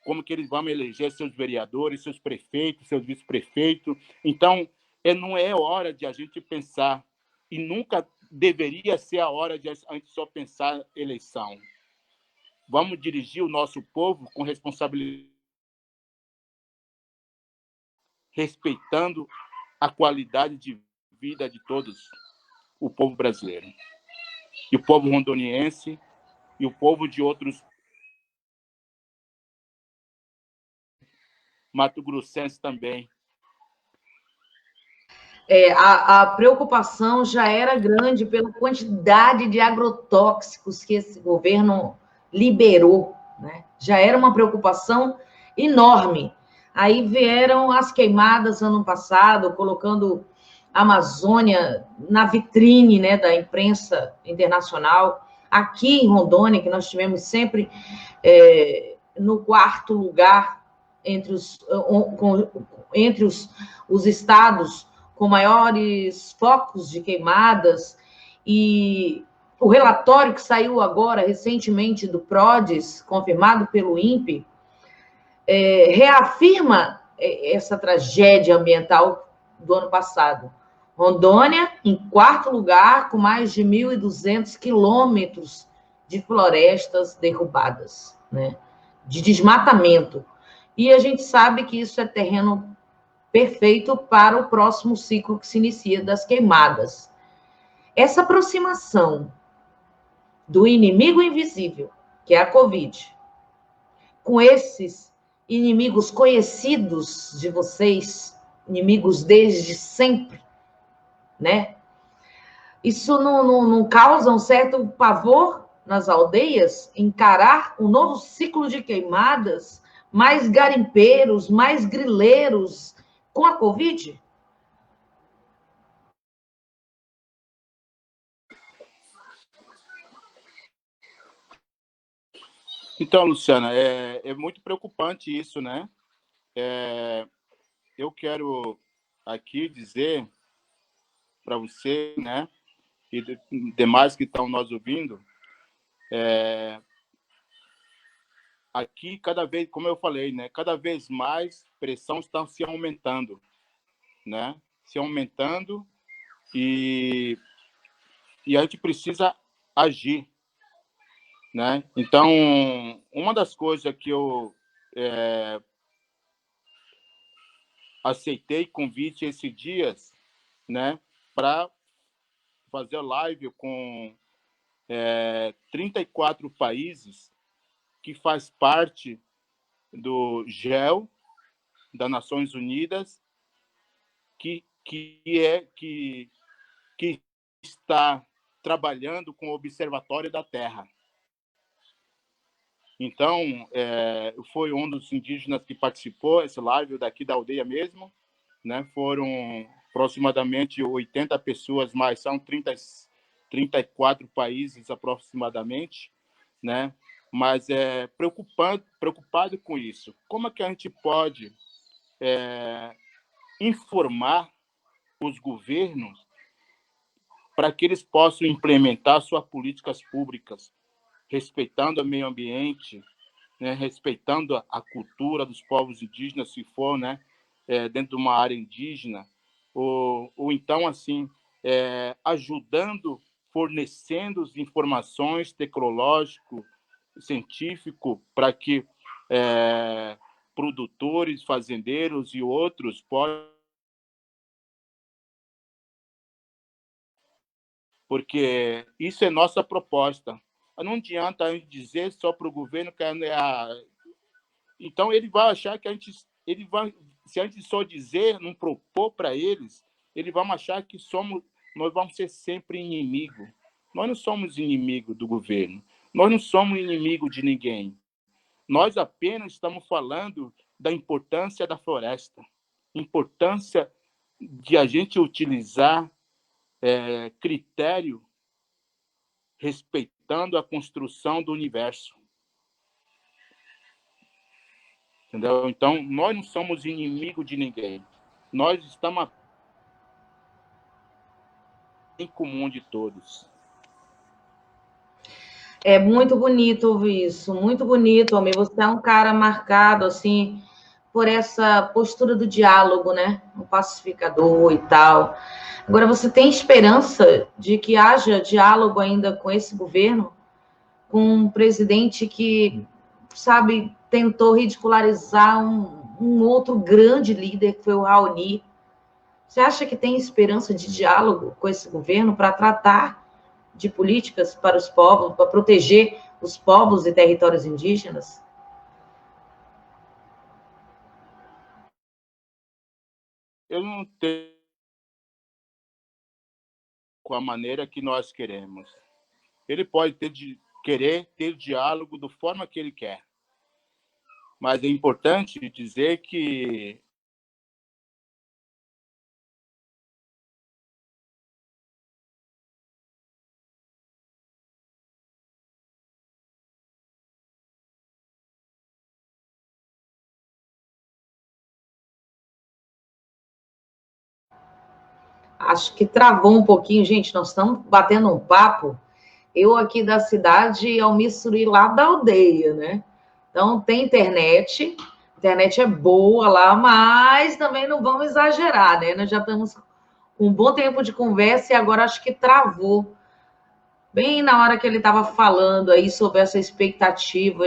como que eles vão eleger seus vereadores, seus prefeitos, seus vice-prefeitos. Então, não é hora de a gente pensar, e nunca deveria ser a hora de a gente só pensar eleição. Vamos dirigir o nosso povo com responsabilidade, respeitando a qualidade de vida de todos, o povo brasileiro, e o povo rondoniense, e o povo de outros mato-grossenses também. A preocupação já era grande pela quantidade de agrotóxicos que esse governo liberou, né? Já era uma preocupação enorme. Aí vieram as queimadas ano passado, colocando a Amazônia na vitrine, né, da imprensa internacional. Aqui em Rondônia, que nós tivemos sempre no quarto lugar entre os estados com maiores focos de queimadas, e o relatório que saiu agora, recentemente, do PRODES, confirmado pelo INPE, reafirma essa tragédia ambiental do ano passado. Rondônia, em quarto lugar, com mais de 1.200 quilômetros de florestas derrubadas, né? De desmatamento. E a gente sabe que isso é terreno perfeito para o próximo ciclo que se inicia das queimadas. Essa aproximação do inimigo invisível, que é a Covid, com esses inimigos conhecidos de vocês, inimigos desde sempre, né? Isso não causa um certo pavor nas aldeias? Encarar um novo ciclo de queimadas, mais garimpeiros, mais grileiros com a Covid? Então, Luciana, é muito preocupante isso, né? Eu quero aqui dizer para você, né, e demais que estão nos ouvindo, aqui cada vez, como eu falei, né, cada vez mais pressão está se aumentando, né? Se aumentando e a gente precisa agir, né? Então, uma das coisas que eu aceitei convite esses dias, né, para fazer live com 34 países que faz parte do GEL, das Nações Unidas, que está trabalhando com o Observatório da Terra. Então, foi um dos indígenas que participou, esse live daqui da aldeia mesmo, né? Foram aproximadamente 80 pessoas, mas são 34 países aproximadamente, né? Mas preocupado com isso. Como é que a gente pode informar os governos para que eles possam implementar suas políticas públicas, respeitando o meio ambiente, né, respeitando a cultura dos povos indígenas, se for, né, dentro de uma área indígena, ou então, assim, ajudando, fornecendo as informações tecnológico, científico, para que produtores, fazendeiros e outros possam, porque isso é nossa proposta. Não adianta a gente dizer só para o governo que então ele vai achar que ele vai, se a gente só dizer, não propor para eles, eles vão achar que nós vamos ser sempre inimigo. Nós não somos inimigo do governo. Nós não somos inimigo de ninguém. Nós apenas estamos falando da importância da floresta, importância de a gente utilizar critério respeitando a construção do universo. Entendeu? Então, nós não somos inimigo de ninguém. Nós estamos em comum de todos. É muito bonito ouvir isso, muito bonito, Almir. Você é um cara marcado, assim, por essa postura do diálogo, né? Um pacificador e tal. Agora, você tem esperança de que haja diálogo ainda com esse governo? Com um presidente que, sabe, tentou ridicularizar um outro grande líder, que foi o Raoni. Você acha que tem esperança de diálogo com esse governo para tratar de políticas para os povos, para proteger os povos e territórios indígenas? Eu não tenho com a maneira que nós queremos. Ele pode querer ter diálogo da forma que ele quer. Mas é importante dizer que Acho que travou um pouquinho, gente. Nós estamos batendo um papo. Eu aqui da cidade e ao Missuri lá da aldeia, né? Então tem internet, a internet é boa lá, mas também não vamos exagerar, né? Nós já estamos com um bom tempo de conversa e agora acho que travou. Bem na hora que ele estava falando aí sobre essa expectativa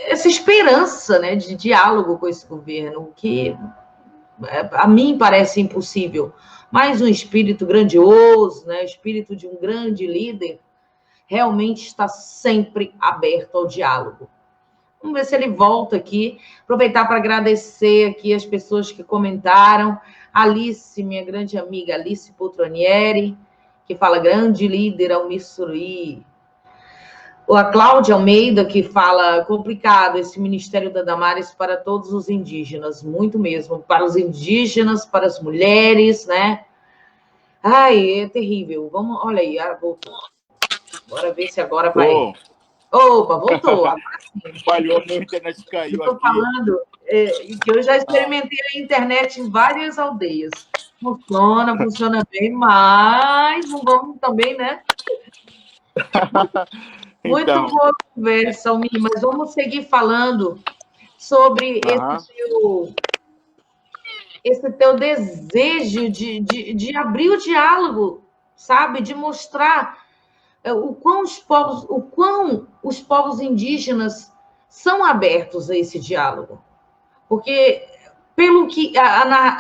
essa esperança, né, de diálogo com esse governo, que a mim parece impossível. Mas um espírito grandioso, né, o espírito de um grande líder, realmente está sempre aberto ao diálogo. Vamos ver se ele volta aqui. Aproveitar para agradecer aqui as pessoas que comentaram. Alice, minha grande amiga Alice Poltronieri, que fala grande líder Almir Suruí. A Cláudia Almeida, que fala complicado esse Ministério da Damares para todos os indígenas, muito mesmo, para os indígenas, para as mulheres, né? Ai, é terrível. Vamos, olha aí, voltou. Bora ver se agora vai. Opa, voltou. Agora sim. Falhou, meu internet caiu. Eu estou falando que eu já experimentei a internet em várias aldeias. Funciona bem, mas não vamos também, né? Muito então, boa conversa, Almir, mas vamos seguir falando sobre esse teu desejo de abrir o diálogo, sabe? De mostrar o quão os povos indígenas são abertos a esse diálogo. Porque, pelo que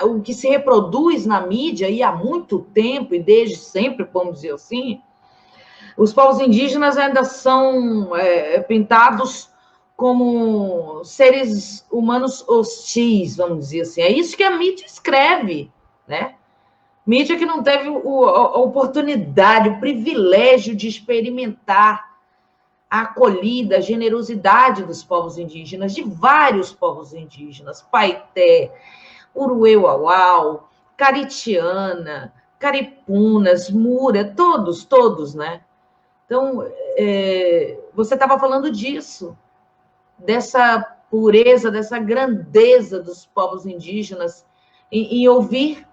o que se reproduz na mídia, e há muito tempo, e desde sempre, vamos dizer assim, os povos indígenas ainda são pintados como seres humanos hostis, vamos dizer assim. É isso que a mídia escreve, né? Mídia que não teve a oportunidade, o privilégio de experimentar a acolhida, a generosidade dos povos indígenas, de vários povos indígenas, Paité, Uruê-Uauau, Caritiana, Caripunas, Mura, todos, né? Então, você estava falando disso, dessa pureza, dessa grandeza dos povos indígenas, em ouvir,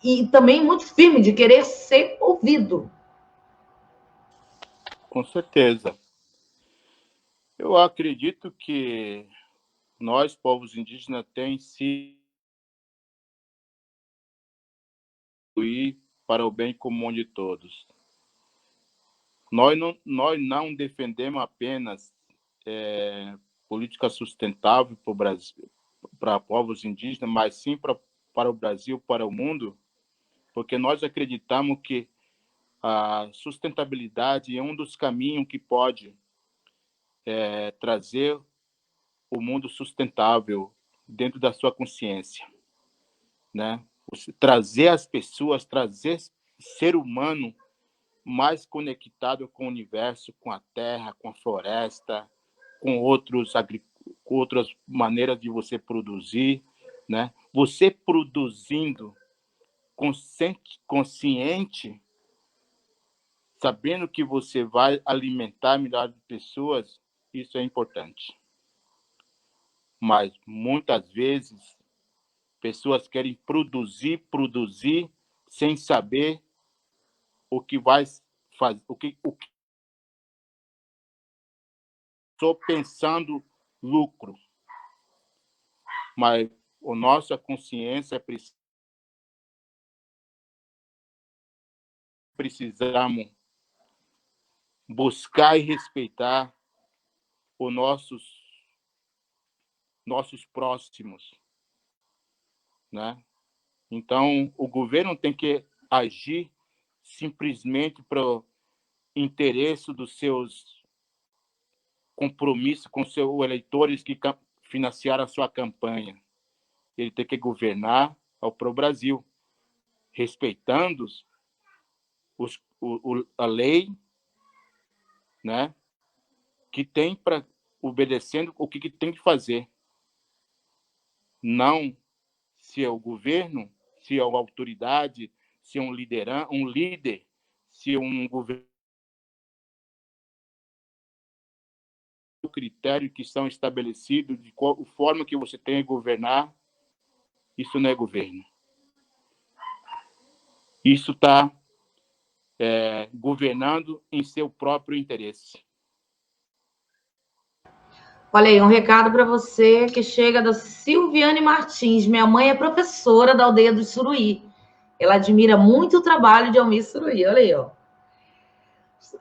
e também muito firme de querer ser ouvido. Com certeza. Eu acredito que nós, povos indígenas, temos se ir para o bem comum de todos. Nós não defendemos apenas política sustentável para o Brasil, para povos indígenas, mas sim para o Brasil, para o mundo, porque nós acreditamos que a sustentabilidade é um dos caminhos que pode trazer o mundo sustentável dentro da sua consciência, né? Trazer as pessoas, trazer ser humano mais conectado com o universo, com a terra, com a floresta, com outras maneiras de você produzir, né? Você produzindo consciente, sabendo que você vai alimentar milhares de pessoas, isso é importante. Mas muitas vezes pessoas querem produzir sem saber o que vai fazer, o que só pensando lucro. Mas a nossa consciência precisamos buscar e respeitar os nossos próximos, né? Então, o governo tem que agir simplesmente para o interesse dos seus compromissos com seus eleitores que financiaram a sua campanha. Ele tem que governar para o Brasil, respeitando a lei, né? Que tem para obedecendo o que tem que fazer. Não se é o governo, se é uma autoridade, se é um líder, se é um governo, o critério que são estabelecidos de qual forma que você tem que governar, isso não é governo. Isso está governando em seu próprio interesse. Olha aí, um recado para você que chega da Silviane Martins. Minha mãe é professora da aldeia do Suruí. Ela admira muito o trabalho de Almir Suruí. Olha aí, ó.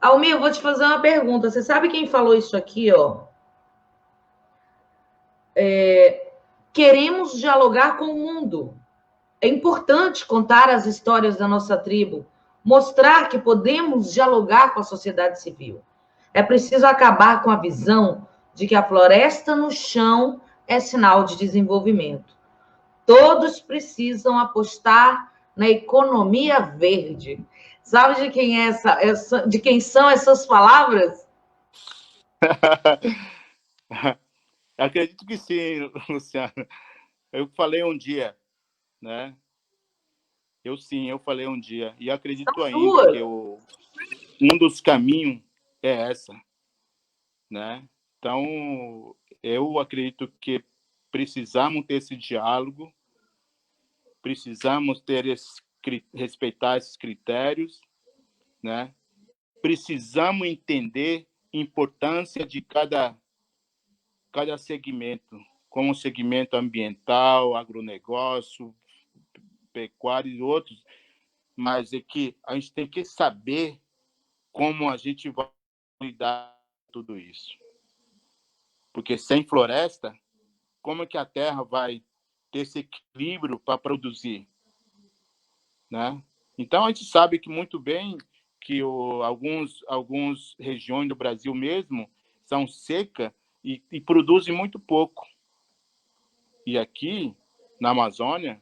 Almir, eu vou te fazer uma pergunta. Você sabe quem falou isso aqui, ó? Queremos dialogar com o mundo. É importante contar as histórias da nossa tribo, mostrar que podemos dialogar com a sociedade civil. É preciso acabar com a visão de que a floresta no chão é sinal de desenvolvimento. Todos precisam apostar na economia verde. Sabe de quem é de quem são essas palavras? Acredito que sim, Luciano. Eu falei um dia, né? Eu falei um dia. E acredito ainda que um dos caminhos é essa, né? Então, eu acredito que precisamos ter esse diálogo, precisamos respeitar esses critérios, né? Precisamos entender a importância de cada segmento, como o segmento ambiental, agronegócio, pecuária e outros, mas é que a gente tem que saber como a gente vai lidar com tudo isso. Porque sem floresta, como é que a terra vai ter esse equilíbrio para produzir, né? Então a gente sabe que muito bem que alguns regiões do Brasil mesmo são secas e produzem muito pouco. E aqui na Amazônia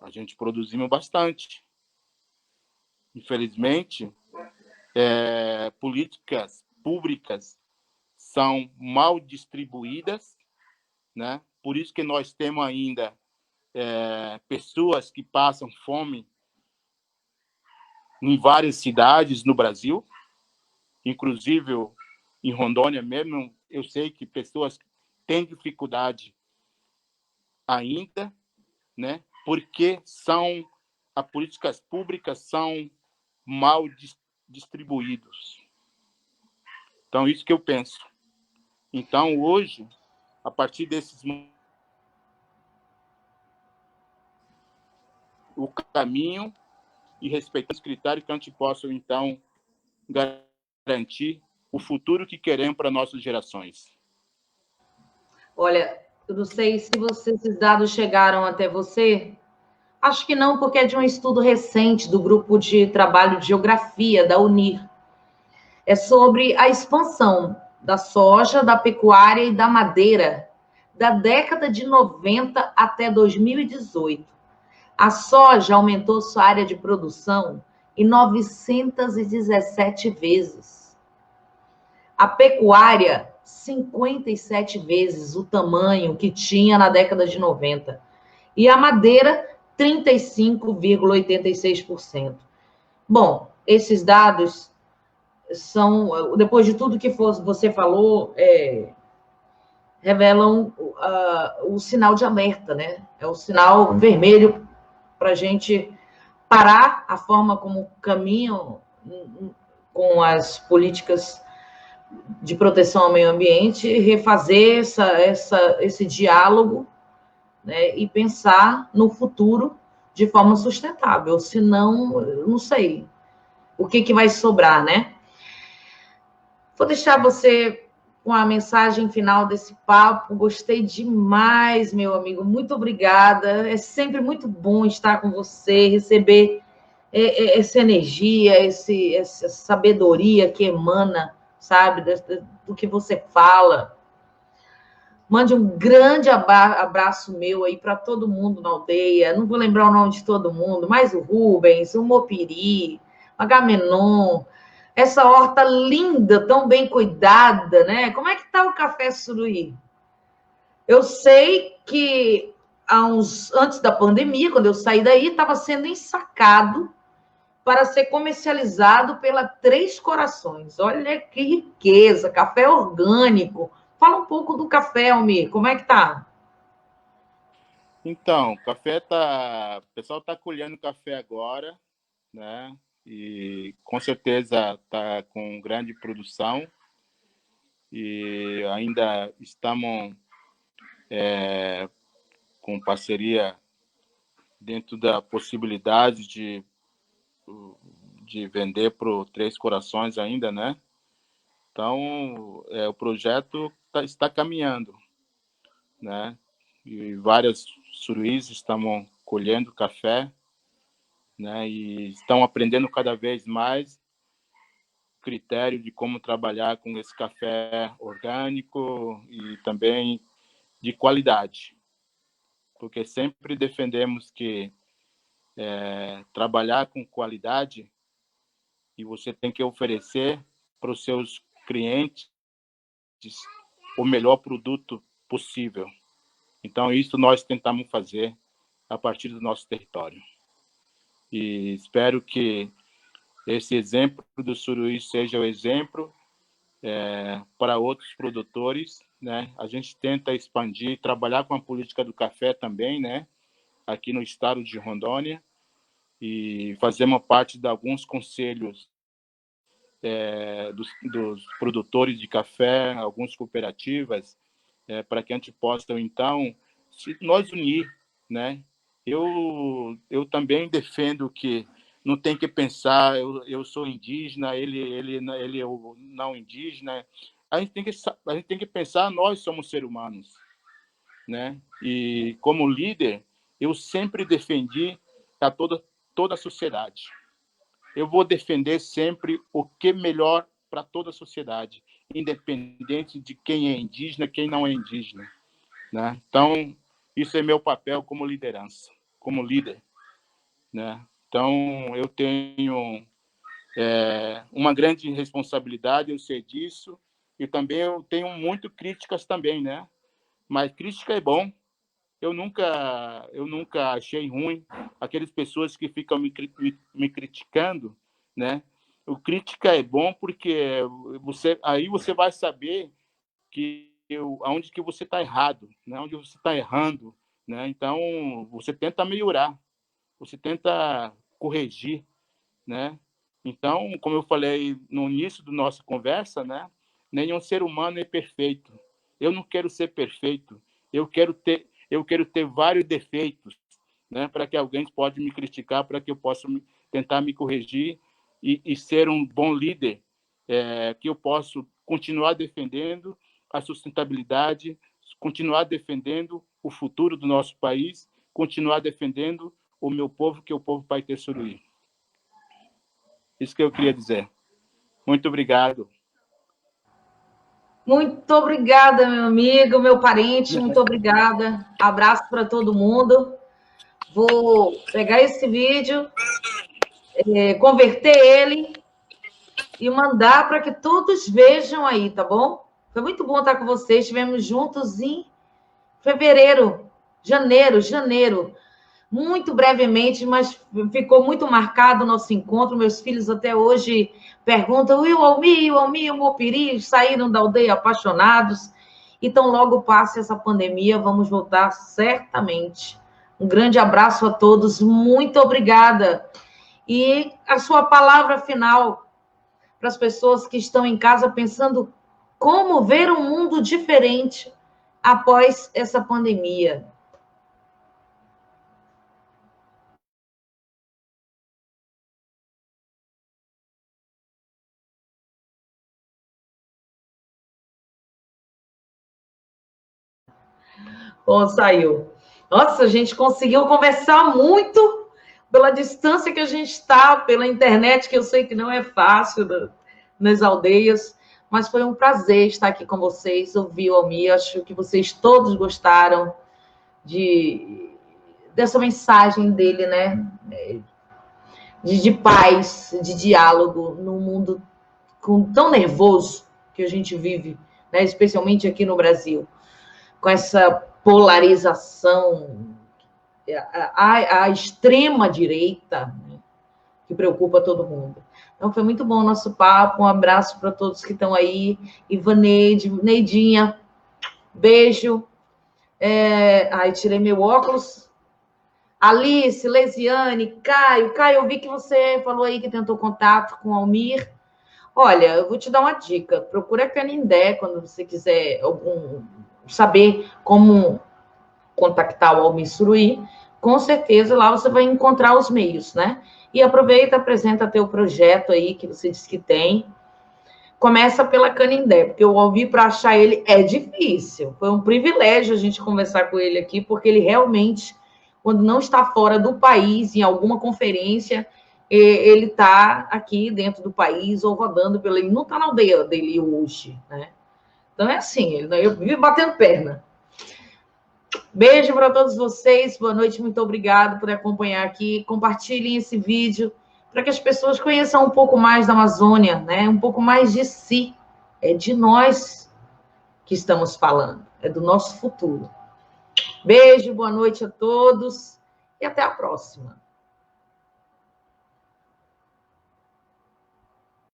a gente produzimos bastante. Infelizmente, políticas públicas são mal distribuídas, né? Por isso que nós temos ainda pessoas que passam fome em várias cidades no Brasil, inclusive em Rondônia mesmo, eu sei que pessoas têm dificuldade ainda, né? Porque as políticas públicas são mal distribuídos. Então, isso que eu penso. Então, hoje, a partir o caminho e respeitando os critérios que a gente possa, então, garantir o futuro que queremos para nossas gerações. Olha, eu não sei se esses dados chegaram até você. Acho que não, porque é de um estudo recente do grupo de trabalho de geografia da UNIR. É sobre a expansão da soja, da pecuária e da madeira da década de 90 até 2018. A soja aumentou sua área de produção em 917 vezes. A pecuária, 57 vezes o tamanho que tinha na década de 90. E a madeira, 35,86%. Bom, esses dados são, depois de tudo que você falou, revelam o sinal de alerta, né? É o sinal vermelho para a gente parar a forma como caminham com as políticas de proteção ao meio ambiente, refazer esse diálogo, né, e pensar no futuro de forma sustentável. Senão, não sei o que vai sobrar, né? Vou deixar você com a mensagem final desse papo. Gostei demais, meu amigo. Muito obrigada. É sempre muito bom estar com você, receber essa energia, essa sabedoria que emana, sabe, do que você fala. Mande um grande abraço meu aí para todo mundo na aldeia. Não vou lembrar o nome de todo mundo, mas o Rubens, o Mopiri, o Agamenon, essa horta linda, tão bem cuidada, né? Como é que tá o café Suruí? Eu sei que antes da pandemia, quando eu saí daí, estava sendo ensacado para ser comercializado pela Três Corações. Olha que riqueza, café orgânico. Fala um pouco do café, Almir, como é que tá? Então, o pessoal está colhendo café agora, né? E com certeza está com grande produção e ainda estamos com parceria dentro da possibilidade de vender para o Três Corações ainda, né? Então, o projeto está caminhando, né? E várias suruís estão colhendo café, né? E estão aprendendo cada vez mais critérios de como trabalhar com esse café orgânico e também de qualidade, porque sempre defendemos que trabalhar com qualidade e você tem que oferecer para os seus clientes o melhor produto possível. Então, isso nós tentamos fazer a partir do nosso território. E espero que esse exemplo do Suruí seja o exemplo para outros produtores, né? A gente tenta expandir, trabalhar com a política do café também, né? Aqui no estado de Rondônia, e fazemos parte de alguns conselhos dos produtores de café, algumas cooperativas, para que a gente possa, então, se nós unir, né? Eu também defendo que não tem que pensar, eu sou indígena, ele é o não indígena. A gente tem que pensar, nós somos seres humanos, né? E como líder, eu sempre defendi a toda a sociedade. Eu vou defender sempre o que é melhor para toda a sociedade, independente de quem é indígena, quem não é indígena, né? Então, isso é meu papel como liderança, como líder, né? Então, eu tenho uma grande responsabilidade, eu sei disso, e também eu tenho muito críticas também, né? Mas crítica é bom. Eu nunca achei ruim aquelas pessoas que ficam me criticando, né? O crítica é bom porque aí você vai saber aonde que você está errado, né? Onde você está errando, né? Então você tenta melhorar, você tenta corrigir, né? Então, como eu falei no início da nossa conversa, né? Nenhum ser humano é perfeito. Eu não quero ser perfeito. Eu quero ter vários defeitos, né? Para que alguém pode me criticar, para que eu possa tentar me corrigir e ser um bom líder, que eu possa continuar defendendo a sustentabilidade, continuar defendendo o futuro do nosso país, continuar defendendo o meu povo, que é o povo Paiter Suruí. Isso que eu queria dizer. Muito obrigado. Muito obrigada, meu amigo, meu parente, muito obrigada. Abraço para todo mundo. Vou pegar esse vídeo, converter ele e mandar para que todos vejam aí, tá bom? Foi muito bom estar com vocês. Estivemos juntos em janeiro. Muito brevemente, mas ficou muito marcado o nosso encontro. Meus filhos até hoje perguntam: e o Almir, o Mopiri saíram da aldeia apaixonados. Então, logo passe essa pandemia, vamos voltar certamente. Um grande abraço a todos, muito obrigada. E a sua palavra final para as pessoas que estão em casa pensando como ver um mundo diferente após essa pandemia. Bom, saiu. Nossa, a gente conseguiu conversar muito pela distância que a gente está, pela internet, que eu sei que não é fácil nas aldeias, mas foi um prazer estar aqui com vocês, ouvir o Almir. Acho que vocês todos gostaram dessa mensagem dele, né? De paz, de diálogo num mundo tão nervoso que a gente vive, né? Especialmente aqui no Brasil, com essa polarização, a extrema direita, né, que preocupa todo mundo. Então, foi muito bom o nosso papo. Um abraço para todos que estão aí. Ivaneide, Neidinha, beijo. Tirei meu óculos. Alice, Leisiane, Caio, eu vi que você falou aí que tentou contato com o Almir. Olha, eu vou te dar uma dica. Procura a Canindé quando você quiser saber como contactar o Almir Suruí. Com certeza lá você vai encontrar os meios, né? E aproveita, apresenta teu projeto aí que você disse que tem. Começa pela Canindé, porque o Almir, para achar ele, é difícil. Foi um privilégio a gente conversar com ele aqui, porque ele realmente, quando não está fora do país, em alguma conferência, ele está aqui dentro do país ou rodando pelo... Ele não está na aldeia dele hoje, né? Então é assim, eu vivo batendo perna. Beijo para todos vocês, boa noite, muito obrigado por acompanhar aqui. Compartilhem esse vídeo para que as pessoas conheçam um pouco mais da Amazônia, né? Um pouco mais de si. É de nós que estamos falando, é do nosso futuro. Beijo, boa noite a todos e até a próxima.